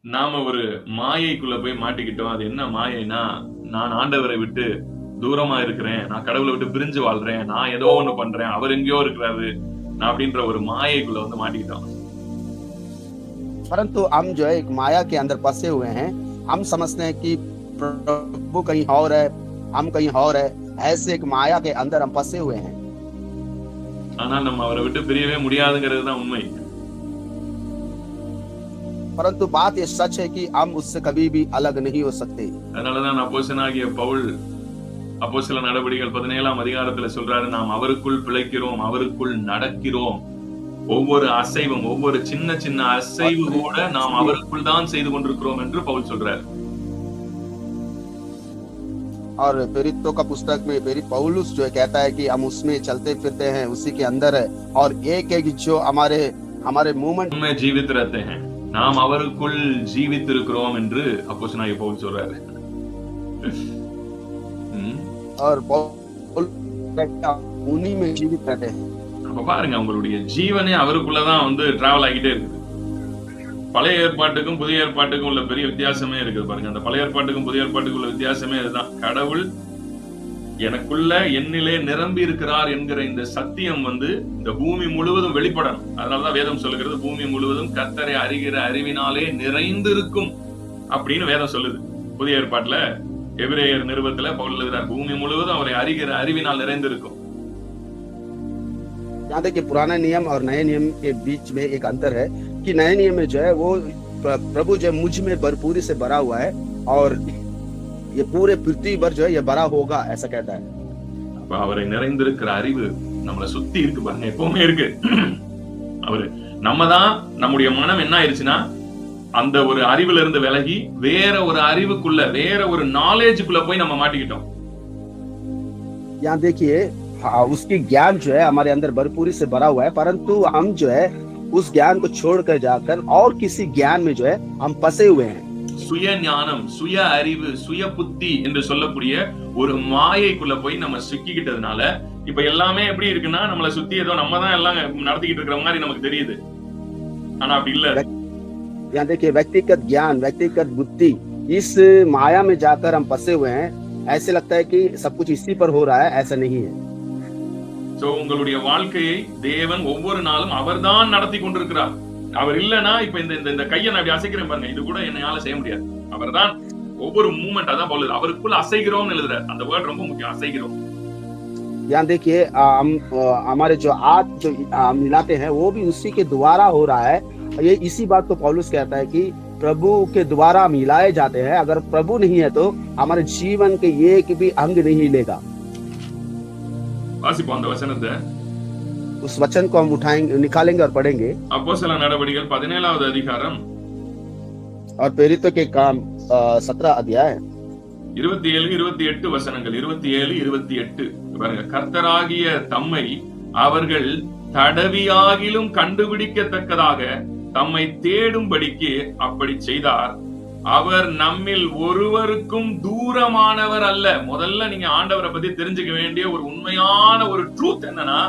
நாம ஒரு மாயைக்குள்ள போய் மாட்டிக்கிட்டோம். அது என்ன மாயைன்னா, நான் ஆண்டவரை விட்டு தூரமா இருக்கிறேன். நான் கடவுள விட்டு பிரிஞ்சு வாழ்றேன். நான் ஏதோ ஒண்ணு பண்றேன். அவர் எங்கேயோ இருக்கிறாரு. நான் அப்படின்ற ஒரு மாயைக்குள்ள வந்து மாட்டிக்கிட்டோம். परंतु हम जो है एक माया के अंदर फंसे हुए हैं। हम समझते हैं कि प्रभु कहीं और है, हम कहीं और है। ऐसे एक माया के अंदर हम फंसे हुए हैं। ஆனால் நம்ம அவரை விட்டு பிரியவே முடியாதுங்கிறது தான் உண்மை. परंतु बात ये सच है कि हम उससे कभी भी अलग नहीं हो सकते। அதனாலதான் அப்போஸ்தலனாகிய பவுல் அப்போஸ்தல நடபடிகள் 17ஆம் அதிகாரத்துல சொல்றாரு, நாம் அவருக்குள் பிழைக்கிறோம், அவருக்குள் நடக்கிறோம். ஒவ்வொரு அசைவும், ஒவ்வொரு சின்ன சின்ன அசைவு கூட நாம் அவருக்குள் தான் செய்து கொண்டிருக்கிறோம் என்று பவுல் சொல்றாரு. और प्रेरितों का पुस्तक में प्रेरित पौलुस जो है कहता है कि हम उसमें चलते फिरते हैं, उसी के अंदर है। और एक एक जो हमारे मूवमेंट में जीवित रहते हैं, நாம் அவருக்குள் ஜீவித்திருக்கிறோம் என்று அப்போஸ்தலனாகிய பவுல் சொல்றாரு. और पौल उन्हीं में जीवित रहते हैं। அப்ப பாருங்க, உங்களுடைய ஜீவனே அவருக்குள்ளதான் வந்து டிராவல் ஆகிட்டே இருக்குது. பழைய ஏற்பாட்டுக்கும் புதிய ஏற்பாட்டுக்கும் உள்ள பெரிய வித்தியாசமே இருக்குது பாருங்க. அந்த பழைய ஏற்பாட்டுக்கும் புதிய ஏற்பாட்டுக்கும் உள்ள வித்தியாசமே அதுதான். கடவுள் எனக்குள்ள என்னிலே நிரம்பி இருக்கிறார் என்கிற இந்த சத்தியம் வந்து இந்த பூமி முழுவதும் வெளிப்படணும். அதனாலதான் வேதம் சொல்லுகிறது, பூமி முழுவதும் கர்த்தரை அறிகிற அறிவினாலே நிறைந்து இருக்கும் அப்படின்னு வேதம் சொல்லுது. புதிய ஏற்பாட்டுல எபிரேயர் நிருபத்துல பவுல் எழுதுறார், பூமி முழுவதும் அவரை அறிகிற அறிவினால் நிறைந்து இருக்கும். यहाँ देखिए, पुराना नियम और नए नियम के बीच में एक अंतर है कि नए नियम में जो है वो प्रभु जो है मुझ में भरपूरी से भरा हुआ है और ये पूरे पृथ्वी भर जो है ये भरा होगा, ऐसा कहता है। அப்ப அவரை நிறைந்திருக்கிற அறிவு நம்மளை சுத்தி இருக்கு பாருங்க, எப்பவுமே இருக்கு. அவரு நம்ம தான், நம்முடைய மனம் என்ன ஆயிருச்சுன்னா அந்த ஒரு அறிவுல இருந்து விலகி வேற ஒரு அறிவுக்குள்ள, வேற ஒரு நாலேஜுக்குள்ள போய் நம்ம மாட்டிக்கிட்டோம். यहाँ देखिए, उसकी ज्ञान जो है हमारे अंदर भरपूरी से भरा हुआ है, परंतु हम जो है उस ज्ञान को छोड़कर जाकर और किसी ज्ञान में जो है हम फंसे हुए हैं। சுய ஞானம், சுய அறிவு, சுய புத்தி என்று சொல்லக்கூடிய ஒரு மாயைக்குள்ள போய் நம்ம சிக்கிக்கிட்டதுனால இப்ப எல்லாமே எப்படி இருக்குன்னா, நம்மளை சுத்தி ஏதோ நம்ம தான் எல்லாம் நடத்திக்கிட்டு இருக்கிற மாதிரி நமக்கு தெரியுது. ஆனா அப்படி இல்ல. यहाँ देखिए, व्यक्तिगत ज्ञान, व्यक्तिगत बुद्धि, इस माया में जाकर हम फंसे हुए हैं। ऐसे लगता है कि सब कुछ इसी पर हो रहा है, ऐसा नहीं है। சோ உங்களுடைய வாழ்க்கையை தேவன் ஒவ்வொரு நாளும் அவர்தான் நடத்தி கொண்டிருக்கிறார். அவர் இல்லனா இப்ப இந்த கையை நான் அப்படி அசைக்கிறேன் பாருங்க, இது கூட என்னால செய்ய முடியாது. அவர்தான் ஒவ்வொரு மூவ்மெண்ட், அதான் பவுல் அவருக்குள்ள அசைகிறோம்னு எழுதுறார். அந்த வேர்ட் ரொம்ப முக்கியம், அசைகிறோம். यहाँ देखिए, हम हमारे जो हाथ जो मिलाते हैं वो भी उसी के द्वारा हो रहा है। ये इसी बात को पौलुस कहता है कि प्रभु के द्वारा मिलाए जाते हैं। अगर प्रभु नहीं है तो हमारे जीवन के एक भी अंग नहीं लेगा। வாசிப்போம் அந்த வசனத்தை. उस वचन को हम उठाएंगे, निकालेंगे और पढ़ेंगे। அப்போஸ்தல நடபடிகள் 17வது அதிகாரம் और प्रेरितों के काम 17 अध्याय 27 28 வசனங்கள். 27 28 பாருங்க. கர்த்தராகிய தம்மை அவர்கள் தடவியாகிலும் கண்டுபிடிக்கத்தக்கதாக தம்மை தேடும்படிக்கு அப்படி செய்தார். அவர் நம்மில் ஒருவருக்கும் தூரமானவர் அல்ல. முதல்ல நீங்க ஆண்டவரை பத்தி தெரிஞ்சுக்க வேண்டிய ஒரு உண்மையான ஒரு ட்ரூத் என்னன்னா,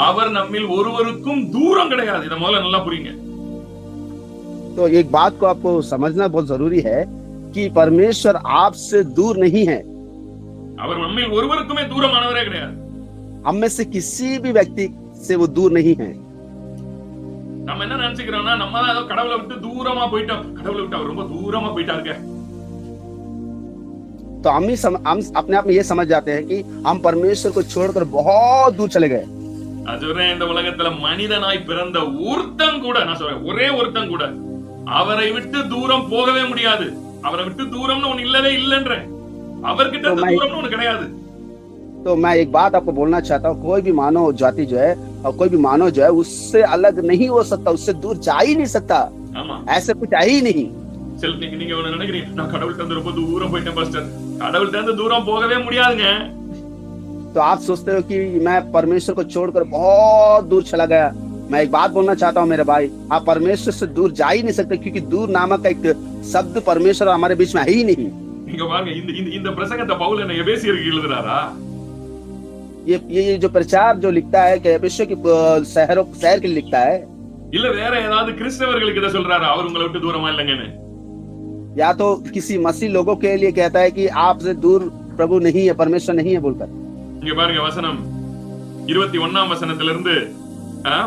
அவர் நம்மில் ஒருவருக்கும் தூரம் கிடையாது. இத முதல்ல நல்லா புரியுங்க. तो एक बात को आपको समझना बहुत जरूरी है कि परमेश्वर आपसे दूर नहीं है। அவர் நம்மில் ஒருவருக்குமே தூரமானவரே கிடையாது. हम में से किसी भी व्यक्ति से वो दूर नहीं है। நம்ம என்ன நினைச்சுக்கிறோம்னா, நம்ம தான் ஏதோ கடவுளை விட்டு தூரமா போயிட்டோம், கடவுளை விட்டு அவர் ரொம்ப தூரமா போயிட்டாருங்க. तो हम अपने आप में ये समझ जाते हैं कि हम परमेश्वर को छोड़कर बहुत दूर चले गए। நான் சொல்றேன், இந்த உலகத்துல மனிதனாய் பிறந்த ஒருத்தன் கூட, நான் சொல்றேன் ஒரே ஒருத்தன் கூட அவரை விட்டு தூரம் போகவே முடியாது. அவரை விட்டு தூரம்னு ஒண்ணு இல்லவே இல்லைன்ற, அவர்கிட்ட தூரம்னு ஒண்ணு கிடையாது. तो मैं एक बात आपको बोलना चाहता हूँ, कोई भी मानव जाति जो है और कोई भी मानव जो है उससे अलग नहीं हो सकता, उससे दूर जा ही नहीं सकता। ऐसे कुछ है ही नहीं। நீங்க ஒண்ணு நினைக்கிறீங்க, நான் கடவுள்கிட்ட இருந்து ரொம்ப தூரம் போயிட்டேன் பாஸ்டர். கடவுள்கிட்ட இருந்து தூரம் போகவே முடியாதுங்க. तो आप सोचते हो कि मैं परमेश्वर को छोड़कर बहुत दूर चला गया। मैं एक बात बोलना चाहता हूँ मेरे भाई, आप परमेश्वर से दूर जा ही नहीं सकते, क्योंकि दूर नामक का एक शब्द परमेश्वर हमारे बीच में है ही नहीं। நீங்க பாருங்க, இந்த பிரசங்கத்தை பவுல் என்ன எபேசியருக்கு எழுதுறாரா? ये जो प्रचार जो लिखता है कि एफेसियों की शहर के लिए लिखता है। இல்ல வேற ஏதாவது கிறிஸ்தவர்களுக்கு இதை சொல்றாரு அவர் உங்களை விட்டு தூரமா இல்லைங்கன்னு? या तो किसी मसीह लोगों के लिए कहता है कि आपसे दूर प्रभु नहीं है, परमेश्वर नहीं है बोलकर। இங்க பாருங்க வசனம் 21ஆம் வசனத்திலிருந்து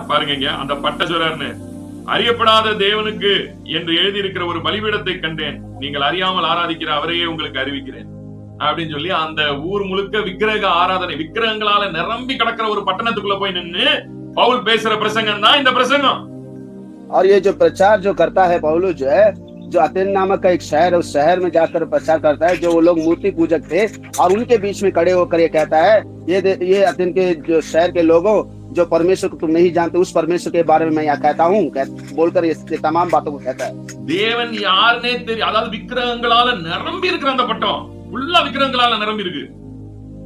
பாருங்க இங்க அந்த பட்ட சொல்றாருன்னு, அறியப்படாத தேவனுக்கு என்று எழுதியிருக்கிற ஒரு பலிபீடத்தை கண்டேன், நீங்கள் அறியாமல் ஆராதிக்கிற அவரையே உங்களுக்கு அறிவிக்கிறேன் அப்படின்னு சொல்லி அந்த ஊர் முழுக்க விக்கிரக ஆராதனை விக்கிரகங்களால நிரம்பி கிடக்கிற ஒரு பட்டணத்துக்குள்ள போய் நின்னு பவுல் பேசுற பிரசங்கம் தான் இந்த பிரசங்கம். और ये जो प्रचार जो करता है पौलुस जो है, जो अथेन नामक का एक शहर है, उस शहर में जाकर प्रचार करता है, जो वो लोग मूर्ति पूजक थे और उनके बीच में खड़े होकर ये कहता है, ये अथेन के जो शहर के लोगों, जो परमेश्वर को तुम नहीं जानते, उस परमेश्वर के बारे में मैं यहाँ कहता हूँ बोलकर ये तमाम बातों को कहता है। தேவன் யாருன்னே தெரியும், அதாவது விக்கிரகங்களால நிரம்பி இருக்கிற அந்த பட்டம் ஃபுல்லா விக்கிரகங்களால நிரம்பி இருக்கு।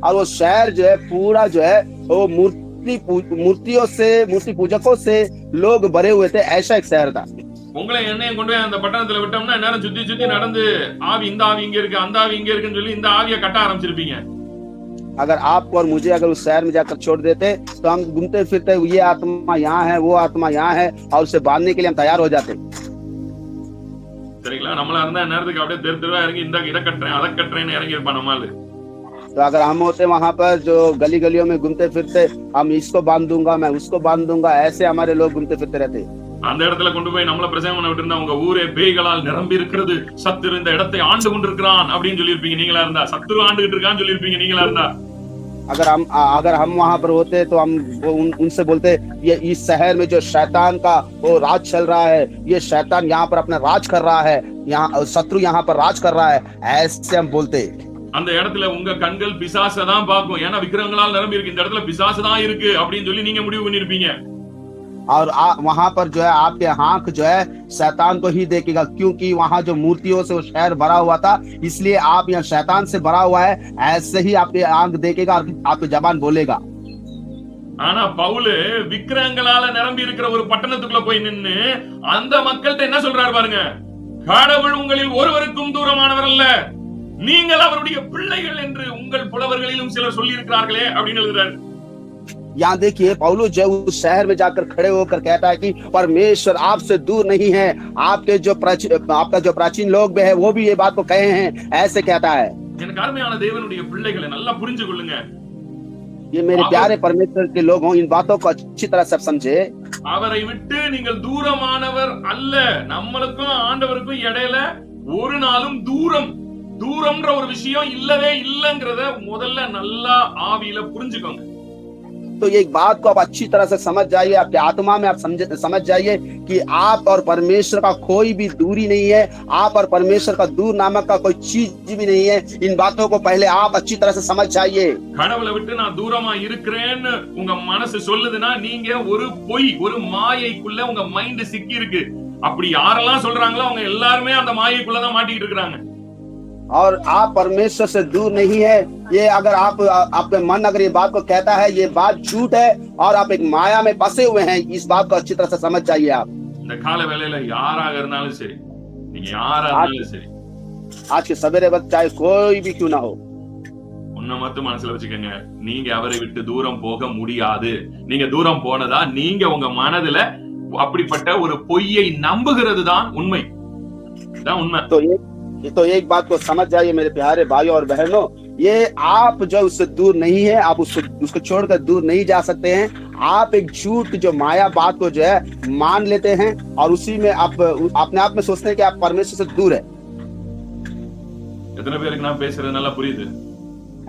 और वो शहर जो है पूरा जो है वो मूर्तियों से, मूर्ति पूजकों से लोग भरे हुए थे, ऐसा एक शहर था। உங்களை என்னையும் கொண்டு போய் அந்த பட்டணத்துல விட்டோம்னா நேரம் சுத்தி சுத்தி நடந்து ஆவி இந்த ஆவி இங்க இருக்கு அந்த ஆவி இங்க இருக்குன்னு சொல்லி இந்த ஆவியை கட்ட ஆரம்பிச்சிருப்பீங்க। अगर आपको और मुझे अगर उस शहर में जाकर छोड़ देते तो हम घूमते फिरते, ये आत्मा यहाँ है, वो आत्मा यहाँ है, और उसे बांधने के लिए हम तैयार हो जाते। சரிங்களா? நம்மளா இருந்தா நேரத்துக்கு அப்படியே தெரு தெருவா இறங்கி இந்த இதை கட்டுறேன் அதை கட்டுறேன்னு இறங்கி இருப்பான் நம்மால। तो अगर हम होते वहां पर जो गली गलियों में घूमते फिरते, हम इसको बांध दूंगा, मैं उसको बांध दूंगा, ऐसे हमारे लोग घूमते फिरते रहते। அந்த இடத்துல கொண்டு போய் நம்மள பிரசங்கம் பண்ண விட்டு இருந்தா உங்க ஊரே பேய்களால் நிரம்பி இருக்கிறது, சத்துரு இந்த இடத்தை ஆண்டு கொண்டிருக்கிறான் அப்படின்னு சொல்லியிருப்பீங்க நீங்களா இருந்தா। சத்துரு ஆண்டுகிட்டு இருக்கான்னு சொல்லியிருப்பீங்க நீங்களா இருந்தா। अगर हम वहां पर होते तो हम उनसे बोलते, ये इस शहर में जो शैतान का वो राज चल रहा है, ये शैतान यहाँ पर अपना राज कर रहा है, यहाँ शत्रु यहाँ पर राज कर रहा है, ऐसे हम बोलते। அந்த இடத்துல உங்க கண்கள் பிசாசை தான் பார்க்கும், ஏன்னா விக்கிரகங்களால் நிரம்பி இருக்கு, இந்த இடத்துல பிசாசு தான் இருக்கு அப்படின்னு சொல்லி நீங்க முடிவு பண்ணிருப்பீங்க। और वहां पर जो है आपके आंख जो है शैतान को ही देखेगा, क्योंकि वहां जो मूर्तियों से वो शहर भरा हुआ था, इसलिए आप यहाँ शैतान से भरा हुआ है, ऐसे ही आपके आंख देखेगा और आपकी जबान बोलेगा। ஆனா பவுல் விக்கிரகங்களால நிரம்பி இருக்கிற ஒரு பட்டணத்துக்குள்ள போய் நின்னு அந்த மக்கள்கிட்ட என்ன சொல்றாரு பாருங்க, கடவுள் உங்களில் ஒருவருக்கும் தூரமானவர் அல்ல, நீங்கள் அவருடைய பிள்ளைகள் என்று உங்கள் புலவர்களிலும் சிலர் சொல்லி இருக்கிறார்களே அப்படின்னு எழுதுறாரு। यहाँ देखिए पौलुस जो उस शहर में जाकर खड़े होकर कहता है कि परमेश्वर आपसे दूर नहीं है, आपके जो आपका जो प्राचीन लोग भी है वो भी ये बात को कहे हैं, ऐसे कहता है। எனக்கு அருமையான தேவனுடைய பிள்ளைகளை நல்லா புரிஞ்சு கொள்ளுங்க, ये मेरे प्यारे परमेश्वर के लोग हों, इन बातों को अच्छी तरह सब समझे। அவரை விட்டு நீங்கள் தூரமானவர் அல்ல, நம்மளுக்கும் ஆண்டவருக்கும் இடையில ஒரு நாளும் தூரம்ன்ற ஒரு விஷயம் இல்லவே இல்லங்கிறத முதல்ல நல்லா ஆவியில புரிஞ்சுக்கோங்க। तो ये बात को आप अच्छी तरह से समझ जाइए, आपके आत्मा में आप समझ जाइए कि आप और परमेश्वर का कोई भी दूरी नहीं है, आप और परमेश्वर का दूर नामक का कोई चीज भी नहीं है। इन बातों को पहले आप अच्छी तरह से समझ जाइए। கடவுளை விட்டு நான் தூரமா இருக்கிறேன்னு உங்க மனசு சொல்லுதுன்னா நீங்க ஒரு பொய், ஒரு மாயைக்குள்ள உங்க மைண்ட் சிக்கி இருக்கு। அப்படி யாரெல்லாம் சொல்றாங்களோ அவங்க எல்லாருமே அந்த மாயைக்குள்ளதான் மாட்டிக்கிட்டு இருக்காங்க। और आप परमेश्वर से दूर नहीं है, ये अगर आपके मन अगर ये बात को कहता है, ये बात झूठ है और आप एक माया में फंसे हुए हैं। इस बात को अच्छी तरह से समझ जाइए आप। இந்த கால வேளையில யாராக இருந்தாலும் சரி, நீங்க யாரா இருந்தாலும் சரி, आज के सवेरे वक्त चाहे कोई भी क्यों ना हो, உன்ன மட்டும் மனசுல வச்சுக்கோங்க, நீங்க அவரை விட்டு தூரம் போக முடியாது। நீங்க தூரம் போனதா நீங்க உங்க மனதுல அப்படிப்பட்ட ஒரு பொய்யை நம்புகிறது தான் உண்மை। तो एक बात को समझ जाइए मेरे प्यारे भाइयों और बहनों, ये आप जो उससे दूर नहीं है, आप उसको छोड़कर दूर नहीं जा सकते हैं। आप एक झूठ जो माया बात को जो है मान लेते हैं और उसी में आप अपने आप में सोचते हैं कि आप परमेश्वर से दूर है। எத்தனை பேருக்கு நான் பேசுறது நல்லா புரியுது?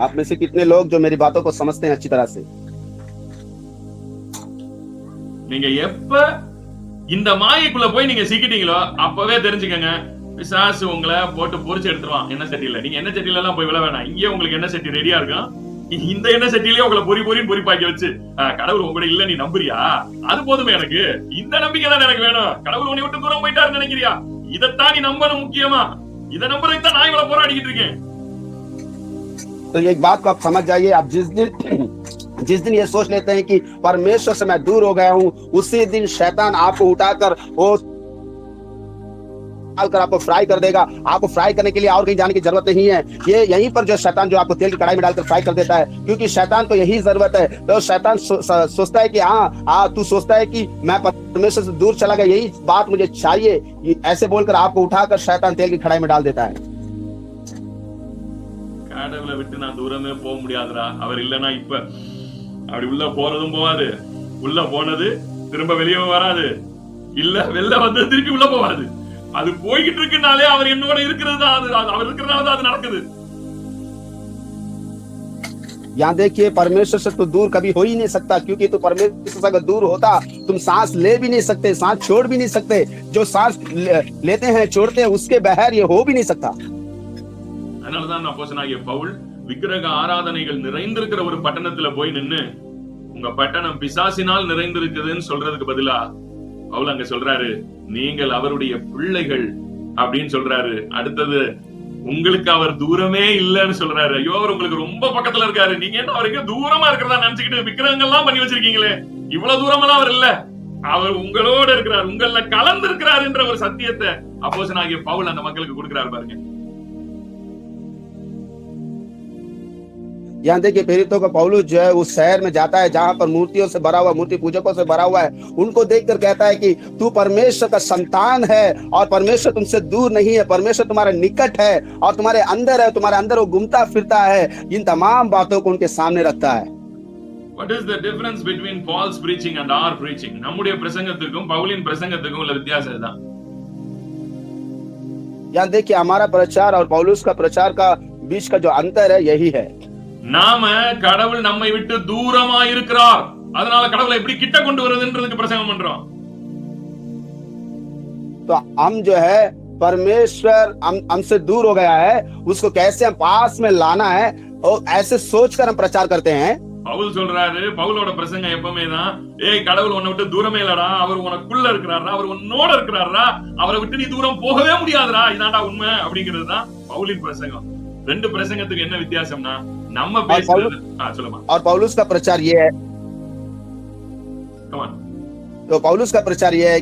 आप में से कितने लोग जो मेरी बातों को समझते हैं अच्छी तरह से? நீங்க எப்ப இந்த மாயைக்குள்ள போய் நீங்க சிக்கிட்டீங்களோ அப்பவே தெரிஞ்சுக்கங்க, பிசாசு உங்களை போட்டு பொரிச்சு எடுத்துருவான் என்ன சட்டியில। நீங்க என்ன சட்டியில எல்லாம் போய் விழ வேணாம், இங்கே உங்களுக்கு என்ன சட்டி ரெடியா இருக்கும், இந்த என்ன சட்டியிலேயே உங்களை பொறிப்பாக்கி வச்சு கடவுள் உங்க கூட இல்ல நீ நம்புறியா, அது போதுமே எனக்கு, இந்த நம்பிக்கை தான் எனக்கு வேணும்। கடவுள் உன்னை விட்டு தூரம் போயிட்டாருன்னு நினைக்கிறியா, இதைத்தான் நீ நம்பணும் முக்கியமா, இதை நம்புறதுக்கு தான் நான் இவ்வளவு போராடிக்கிட்டு இருக்கேன்। तो एक बात को आप समझ जाइए, आप जिस दिन ये सोच लेते हैं कि परमेश्वर से मैं दूर हो गया हूँ, उसी दिन शैतान आपको उठाकर वो डालकर आपको फ्राई कर देगा। आपको फ्राई करने के लिए और कहीं जाने की जरूरत नहीं है। ये यहीं पर जो शैतान जो आपको तेल की कढ़ाई में डालकर फ्राई कर देता है, क्योंकि शैतान को यही जरूरत है। तो शैतान सोचता है कि हाँ, तू सोचता है कि मैं परमेश्वर से दूर चला गया, यही बात मुझे चाहिए, ऐसे बोलकर आपको उठाकर शैतान तेल की कढ़ाई में डाल देता है। கடவுளை விட்டு நான் தூரமே போக முடியாதுடா, அவர் இல்லைன்னா இப்ப அப்படி உள்ள போறதும் போவாது, உள்ள போனது திரும்ப வெளியே வராது, இல்ல வெளில வந்து திருப்பி உள்ள போவாது. அது போய்கிட்டு இருக்குனாலே அவர் என்னோட இருக்கிறது தான், அது அவர் இருக்கிறனால தான் அது நடக்குது. यहाँ देखिए, परमेश्वर से तो दूर कभी हो ही नहीं सकता, क्योंकि तो परमेश्वर से अगर दूर होता तुम सांस ले भी नहीं सकते, सांस छोड़ भी नहीं सकते। जो सांस लेते हैं छोड़ते हैं उसके बगैर ये हो भी नहीं सकता। அதனாலதான் அப்போஸ்தலனாகிய பவுல் விக்கிரக ஆராதனைகள் நிறைந்திருக்கிற ஒரு பட்டணத்துல போய் நின்னு உங்க பட்டணம் பிசாசினால் நிறைந்திருக்குதுன்னு சொல்றதுக்கு பதிலா பவுல் அங்க சொல்றாரு, நீங்கள் அவருடைய பிள்ளைகள் அப்படின்னு சொல்றாரு. அடுத்தது, உங்களுக்கு அவர் தூரமே இல்லைன்னு சொல்றாரு. ஐயோ, அவர் உங்களுக்கு ரொம்ப பக்கத்துல இருக்காரு, நீங்க என்ன அவருக்கு தூரமா இருக்கிறதா நினைச்சுக்கிட்டு விக்கிரகங்கள்லாம் பண்ணி வச்சிருக்கீங்களே, இவ்வளவு தூரமெல்லாம் அவர் இல்ல, அவர் உங்களோட இருக்கிறார், உங்கள கலந்து இருக்கிறார் என்ற ஒரு சத்தியத்தை அப்போஸ்தலனாகிய பவுல் அந்த மக்களுக்கு கொடுக்கிறார் பாருங்க. यहाँ देखिए, प्रेरितों का पौलुस जो है उस शहर में जाता है जहां पर मूर्तियों से भरा हुआ, मूर्ति पूजकों से भरा हुआ है। उनको देखकर कहता है कि तू परमेश्वर का संतान है और परमेश्वर तुमसे दूर नहीं है, परमेश्वर तुम्हारे निकट है और तुम्हारे अंदर है, तुम्हारे अंदर वो घूमता फिरता है। इन तमाम बातों को उनके सामने रखता है। What is the difference between Paul's preaching and our preaching? நம்முடைய பிரசங்கத்துக்கும் பவுலின் பிரசங்கத்துக்கும் உள்ள வித்தியாசம் இதுதான். यहाँ देखिए, हमारा प्रचार और पौलुस का प्रचार का बीच का जो अंतर है यही है। நாம கடவுள் நம்மை விட்டு தூரமா இருக்கிறார், அதனால கடவுளை எப்படி கிட்ட கொண்டு வருதுன்றதுக்கு பிரசங்கம் பண்றோம். तो हम जो है परमेश्वर हमसे दूर हो गया है, उसको कैसे हम पास में लाना है और ऐसे सोचकर हम प्रचार करते हैं। பவுல் சொல்றாரு, பவுலோட பிரசங்கம் எப்பவுமே தான், ஏய் கடவுள் உன்னை விட்டு தூரமே இல்லடா, அவர் உனக்குள்ள இருக்கிறாரா, அவர் உன்னோட இருக்கிறாரா, அவரை விட்டு நீ தூரம் போகவே முடியாதுடா, இதான்டா உண்மை அப்படிங்கிறது தான் பவுலின் பிரசங்கம். ரெண்டு பிரசங்கத்துக்கு என்ன வித்தியாசம்னா, நம்ம பேசுறது சொல்லுமா, और पौलुस का प्रचार ये है, तो पौलुस का प्रचार ये है,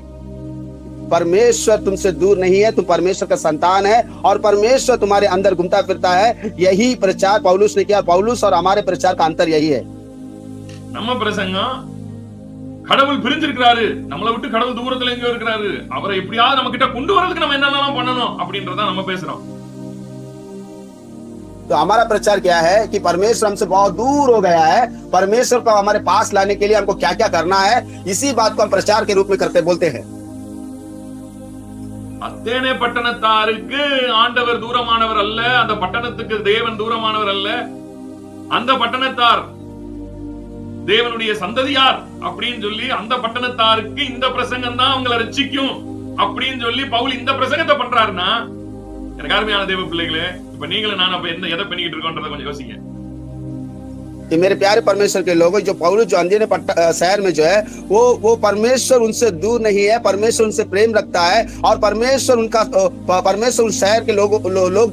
परमेश्वर तुमसे दूर नहीं है, तुम परमेश्वर का संतान है और परमेश्वर तुम्हारे अंदर घूमता फिरता है। यही प्रचार पौलुस ने किया। पौलुस और हमारे प्रचार का अंतर यही है। நம்ம பிரசங்கம், கடவுள் பிரிஞ்சிருக்கிறாரு, நம்மளை விட்டு கடவுள் தூரத்துல எங்கேயோ இருக்கிறாரு, அவரை எப்படியாவது நம்ம கிட்ட கொண்டு வரதுக்கு நம்ம என்னென்னலாம் பண்ணணும் அப்படின்றத நம்ம பேசுறோம். तो हमारा प्रचार क्या है कि परमेश्वर हमसे बहुत दूर हो गया है, परमेश्वर को हमारे पास लाने के लिए हमको क्या क्या करना है, इसी बात को हम प्रचार के रूप में करते बोलते हैं। அத்தேனே பட்டணத்தாருக்கு ஆண்டவர் தூரமானவர் அல்ல, அந்த பட்டணத்துக்கு தேவன் தூரமானவர் அல்ல, அந்த பட்டணத்தார் தேவனுடைய சந்ததியார் அப்படின்னு சொல்லி அந்த பட்டணத்தாருக்கு இந்த பிரசங்கம் தான் உங்களை ரட்சிக்கும் அப்படின்னு சொல்லி பவுல் இந்த பிரசங்கத்தை பண்றாருன்னா, எனக்கு அருமையான தேவ பிள்ளைகளே, இப்ப நீங்களும் நான் அப்ப எதை பண்ணிக்கிட்டு இருக்கோன்றத கொஞ்சம் யோசிங்க. कि मेरे प्यारे परमेश्वर के लोगों, जो पौलुस जो अंधेरे शहर में जो है वो परमेश्वर उनसे दूर नहीं है, परमेश्वर उनसे प्रेम रखता है और परमेश्वर उस शहर के लोग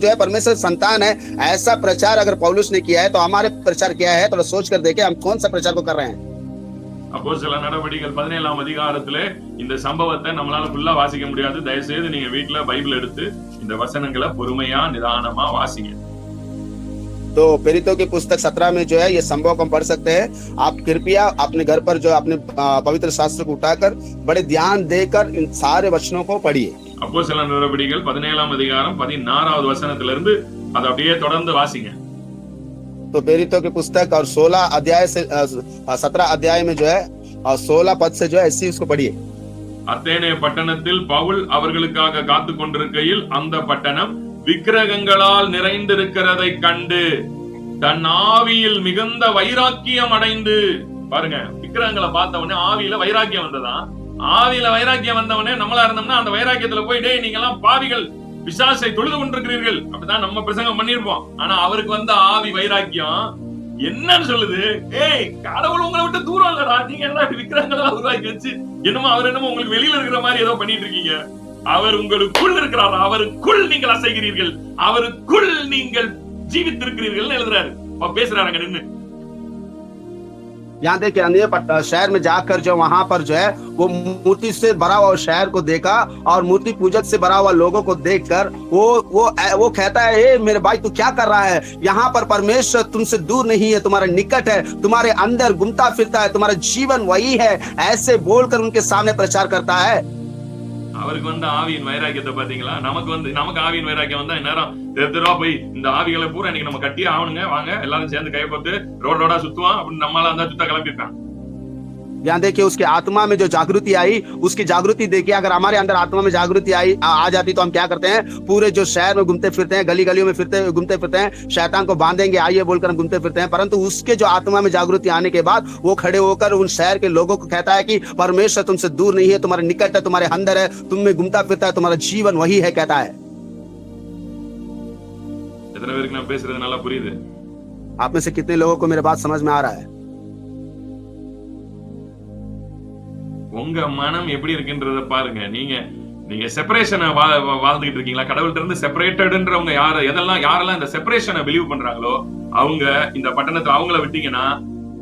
जो है परमेश्वर संतान है। ऐसा प्रचार अगर पौलुस ने किया है तो हमारे प्रचार क्या है, थोड़ा सोच कर देखें हम कौन सा प्रचार को कर रहे हैं। அப்போஸ்தலர் நடவடிக்கைகள் 17ஆம் அதிகாரத்திலே இந்த சம்பவத்தை நம்மளால ஃபுல்லா வாசிக்க முடியாது. தயவு செய்து நீங்க வீட்டுல பைபிள் எடுத்து இந்த வசனங்களை பொறுமையா நிதானமா வாசிங்க. तो प्रेरितों की पुस्तक 17 में जो है ये संभव को हम पढ़ सकते हैं। आप कृपया अपने घर पर जो अपने पवित्र शास्त्र को उठाकर बड़े ध्यान देकर इन सारे वचनों को पढ़िए। அப்போஸ்தலர் நடவடிக்கைகள் 17ஆம் அதிகாரம் 16வது வசனத்திலிருந்து அதை அப்படியே தொடர்ந்து வாசிங்க. तो प्रेरितों की पुस्तक और 16 अध्याय से 17 अध्याय में जो है और 16 पद से जो है ऐसी उसको पढ़िए। அத்தேனே பட்டணத்தில் பவுல் அவர்களுக்காக காத்து கொண்டிருக்கையில் அந்த பட்டணம் விக்கிரகங்களால் நிறைந்திருக்கிறதை கண்டு தன் ஆவியில் மிகுந்த வைராக்கியம் அடைந்து, பாருங்க, விக்கிரகங்களை பார்த்த உடனே ஆவியில வைராக்கியம் வந்ததான். ஆவியில வைராக்கியம் வந்தவனே நம்மளா இருந்தோம்னா அந்த வைராக்கியத்துல போய், டேய் நீங்க எல்லாம் பாவிகள், பிசாசை தொழுது கொண்டிருக்கிறீர்கள் அப்படிதான் நம்ம பிரசங்கம் பண்ணிருப்போம். ஆனா அவருக்கு வந்த ஆவி வைராக்கியம் என்னன்னு சொல்லுது, ஏய் கடவுள் உங்களை விட்டு தூரம் இல்லடா, நீங்க என்ன விக்கிரகங்களா உருவாக்கி வச்சு என்னமோ அவர் என்னமோ உங்களுக்கு வெளியில இருக்கிற மாதிரி ஏதோ பண்ணிட்டு இருக்கீங்க, அவர் உங்களுக்குள் இருக்கிறார், அவருக்குள் நீங்கள் அசைகிறீர்கள், அவருக்குள் நீங்கள் ஜீவித்திருக்கிறீர்கள் எழுதுறாரு, பேசுறாங்க நின்னு. यहाँ देखिए अन्य शहर में जाकर जो वहां पर जो है वो मूर्ति से भरा हुआ शहर को देखा और मूर्ति पूजक से भरा हुआ लोगों को देखकर वो कहता है, ए मेरे भाई तू क्या कर रहा है? यहाँ पर परमेश्वर तुमसे दूर नहीं है, तुम्हारे निकट है, तुम्हारे अंदर घूमता फिरता है, तुम्हारा जीवन वही है। ऐसे बोलकर उनके सामने प्रचार करता है। அவருக்கு வந்து ஆவியின் வைராக்கியத்தை பாத்தீங்களா? நமக்கு ஆவியின் வைராக்கியம் வந்தா நேரம் தெருவா போய் இந்த ஆவிகளை பூரா இன்னைக்கு நம்ம கட்டியே ஆகணுங்க, வாங்க எல்லாரும் சேர்ந்து கைப்பத்து ரோடா சுத்துவான் அப்படின்னு நம்மளால அந்த சுத்த கிளம்பிருக்கான்। यहाँ देखिए उसके आत्मा में जो जागृति आई, उसकी जागृति देखिए। अगर हमारे अंदर आत्मा में जागृति आ जाती तो हम क्या करते हैं? पूरे जो शहर में घूमते फिरते हैं, गली गलियों में घूमते फिरते हैं, शैतान को बांधेंगे आइए बोलकर हम घूमते फिरते हैं। परंतु उसके जो आत्मा में जागृति आने के बाद वो खड़े होकर उन शहर के लोगों को कहता है कि परमेश्वर तुमसे दूर नहीं है, तुम्हारे निकट है, तुम्हारे अंदर है, तुम में घूमता फिरता है, तुम्हारा जीवन वही है, कहता है। எத்தனை பேருக்கு நான் பேசுறது நல்லா புரியுது? आप में से कितने लोगों को मेरी बात समझ में आ रहा है? உங்க மனம் எப்படி இருக்குன்றத பாருங்க। நீங்க செப்பரேஷனை வாழ்ந்துகிட்டு இருக்கீங்களா? கடவுள்கிட்ட இருந்து செப்பரேட்டட்ன்றவங்க யாரெல்லாம் இந்த செப்பரேஷனை பிலீவ் பண்றாங்களோ அவங்க இந்த பட்டணத்துல அவங்கள விட்டீங்கன்னா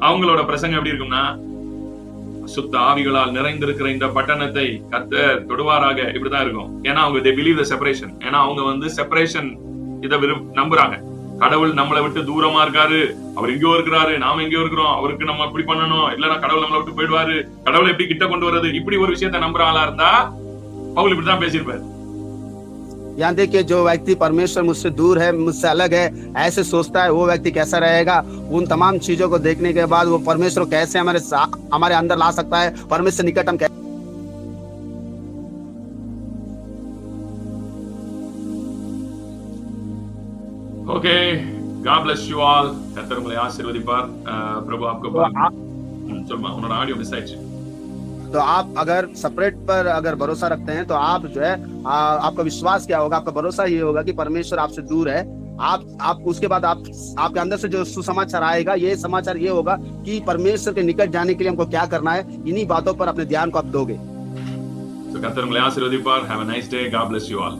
அவங்களோட பிரசங்கம் எப்படி இருக்கும்னா, சுத்த ஆவிகளால் நிறைந்திருக்கிற இந்த பட்டணத்தை கர்த்தர் தொடுவாராக, இப்படிதான் இருக்கும்। ஏன்னா அவங்க they believe the separation. ஏன்னா அவங்க வந்து செப்பரேஷன் இதை நம்புறாங்க। கடவுள் நம்மளை விட்டு தூரமா இருக்காரு, அவர் எங்கேயோ இருக்கிறாரு, நாம எங்கேயோ இருக்கிறோம், அவருக்கு நம்ம இப்படி பண்ணணும், இல்லன்னா கடவுள் நம்மளை விட்டு போயிடுவாரு, கடவுளை எப்படி கிட்ட கொண்டு வர்றது, இப்படி ஒரு விஷயத்தை நம்புற ஆளா இருந்தா பவுல் இப்படிதான் பேசியிருப்பாரு। यहाँ देखिए जो व्यक्ति परमेश्वर मुझसे दूर है, मुझसे अलग है, ऐसे सोचता है, वो व्यक्ति कैसा रहेगा? उन तमाम चीजों को देखने के बाद वो परमेश्वर कैसे हमारे अंदर ला सकता है? परमेश्वर निकट हम okay, God bless you all. கர்த்தர் உங்களை ஆசீர்வதிப்பார்। பிரபு आपको சொல்லுமா, உன்னோட ஆடியோ மிஸ் ஆயிடுச்சு। तो आप अगर सेपरेट पर अगर भरोसा रखते हैं तो आप जो है आपका विश्वास क्या होगा? आपका भरोसा ये होगा कि परमेश्वर आपसे दूर है। आप उसके बाद आपके अंदर से जो सुसमाचार आएगा, ये समाचार ये होगा कि परमेश्वर के निकट जाने के लिए हमको क्या करना है। इन्हीं बातों पर अपने ध्यान को आप दोगे। तो कर्तर उங்களை ஆசீர்வதிப்பார்। Have a nice day. God bless you all.